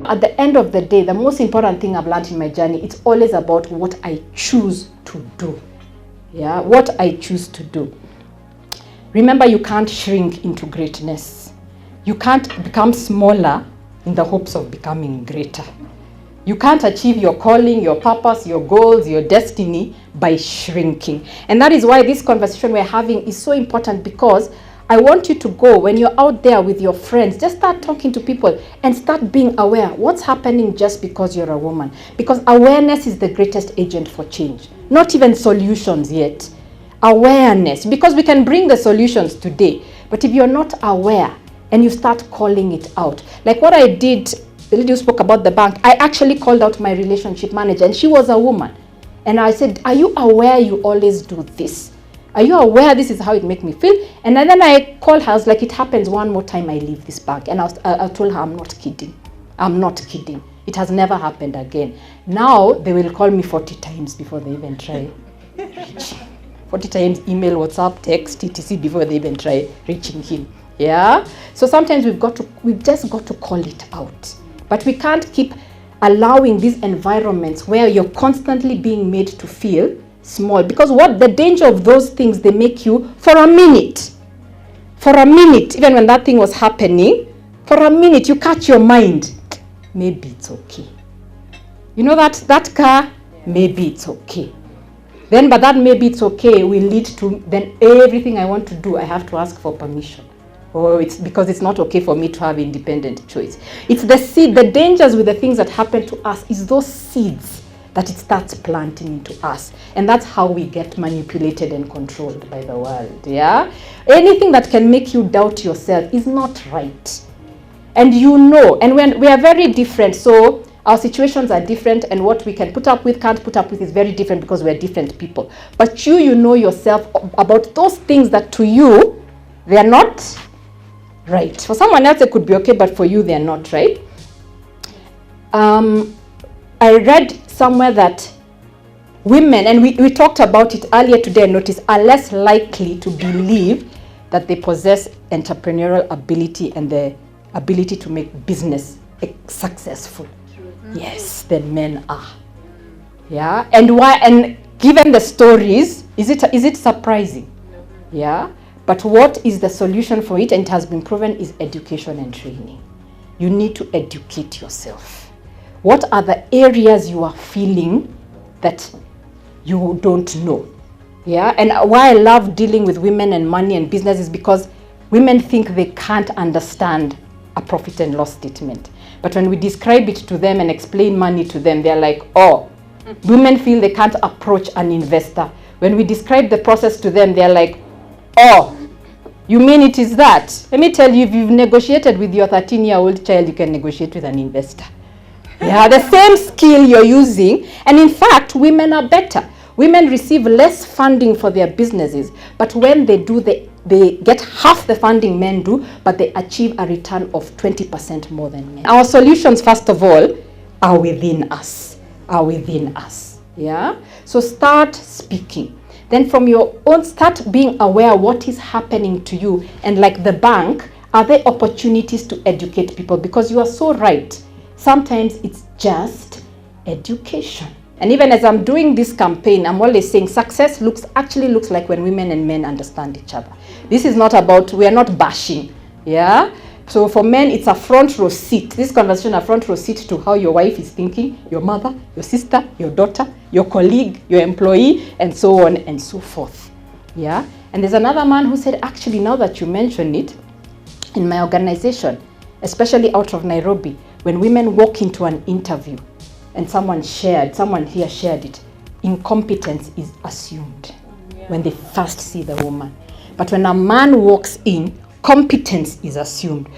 At the end of the day, the most important thing I've learned in my journey, it's always about what I choose to do. Yeah, what I choose to do. Remember, you can't shrink into greatness. You can't become smaller in the hopes of becoming greater. You can't achieve your calling, your purpose, your goals, your destiny by shrinking. And that is why this conversation we're having is so important, because I want you to go, when you're out there with your friends, just start talking to people and start being aware what's happening just because you're a woman. Because awareness is the greatest agent for change. Not even solutions yet. Awareness. Because we can bring the solutions today. But if you're not aware and you start calling it out, like what I did, the lady who spoke about the bank, I actually called out my relationship manager, and she was a woman. And I said, are you aware you always do this? Are you aware this is how it makes me feel? And then I called her, I was like, it happens one more time I leave this bank. And I told her, I'm not kidding. I'm not kidding. It has never happened again. Now they will call me 40 times before they even try reaching. 40 times email, WhatsApp, text, etc. before they even try reaching him. Yeah? So sometimes we've just got to call it out. But we can't keep allowing these environments where you're constantly being made to feel small, because what the danger of those things, they make you for a minute, even when that thing was happening, for a minute you catch your mind, maybe it's okay, you know, that car, maybe it's okay, then but that maybe it's okay will lead to then everything I want to do I have to ask for permission, or it's because it's not okay for me to have independent choice. It's the seed. The dangers with the things that happen to us is those seeds that it starts planting into us. And that's how we get manipulated and controlled by the world, yeah? Anything that can make you doubt yourself is not right. And you know, and when we are very different, so our situations are different, and what we can put up with, can't put up with is very different, because we're different people. But you know yourself about those things that to you, they're not right. For someone else, it could be okay, but for you, they're not right. I read somewhere that women, and we talked about it earlier today, I noticed, are less likely to believe that they possess entrepreneurial ability and the ability to make business successful. Yes, than men are. Yeah, and why? And given the stories, is it surprising? Yeah, but what is the solution for it? And it has been proven is education and training. You need to educate yourself. What are the areas you are feeling that you don't know? Yeah, and why I love dealing with women and money and business is because women think they can't understand a profit and loss statement. But when we describe it to them and explain money to them, they're like, oh. Women feel they can't approach an investor. When we describe the process to them, they're like, oh, you mean it is that? Let me tell you, if you've negotiated with your 13-year-old child, you can negotiate with an investor. Yeah, the same skill you're using. And in fact, women are better. Women receive less funding for their businesses, but when they do, they get half the funding men do, but they achieve a return of 20% more than men. Our solutions, first of all, are within us. Are within us. Yeah? So start speaking. Then from your own, start being aware what is happening to you. And like the bank, are there opportunities to educate people? Because you are so right. Sometimes it's just education. And even as I'm doing this campaign, I'm always saying success actually looks like when women and men understand each other. This is not about, we are not bashing. Yeah? So for men, it's a front row seat. This conversation, a front row seat to how your wife is thinking, your mother, your sister, your daughter, your colleague, your employee, and so on and so forth. Yeah? And there's another man who said, actually, now that you mention it, in my organization, especially out of Nairobi, when women walk into an interview and someone here shared it, incompetence is assumed when they first see the woman. But when a man walks in, competence is assumed.